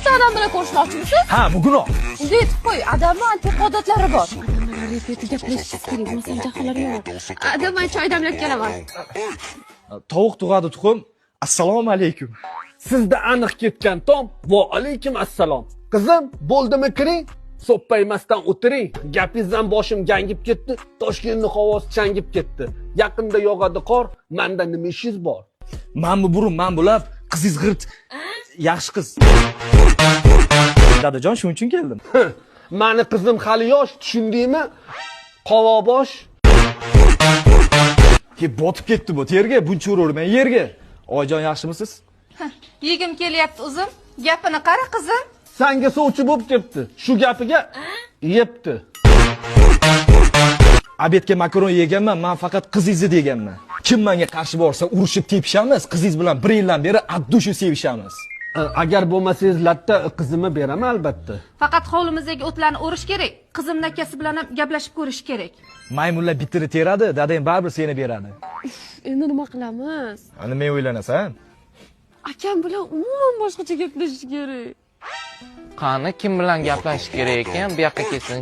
bitta odam bilan ko'rishmoqchimisiz? Ha, bugunoq. Unda aytib qo'y, adamni antiqa odatlari bor. Odamlar ertaga gaplashishimiz kerak, bo'lmasa jahonlar yomon. Adam, men choy damlab kelaman. Tovuq tug'adi tuxum. Assalomu alaykum. Sizda aniq ketgan tom. Va alaykum assalom. Qizim, bo'ldimi kiring? So'ppaymasdan o'tiring. Gapingizdan boshim gangib ketdi. Toshkentning havosi changib ketdi. Yaqinda yog'adi qor. Menda nima ishingiz bor? Men bu burun, men bulab, qizingiz g'irt. Yaxshi qiz. Dadajon, shuning uchun keldim. Mani qizim hali yosh, tushundingmi? Qovobosh. Ke botib ketdi bu terga, buncha ururman yerga. Oyjon, yaxshimisiz? Yegim kelyapti o'zim. Gapini qara qizim. Sanga sovchi bo'lib ketdi. Shu gapiga yebdi. Obedga makaron yeganman, men faqat qizingizni deganman. Kim menga qarshi borsa, urushib tepishamiz, qizingiz bilan 1 yildan beri addushi sevishamiz. Agar bo'lmasangiz latta qizimni beraman albatta. Faqat hovlimizdagi o'tlarni o'rish kerak. Qizimning akasi bilan ham gaplashib ko'rish kerak. Maymunlar bitiri teradi, dadang baribir seni beradi. Endi nima qilamiz? Ana men o'ylanasan. Akam bilan umuman boshqacha gaplashish kerak. Qani kim bilan gaplashish kerak ekan? Bu yoqqa kelsin.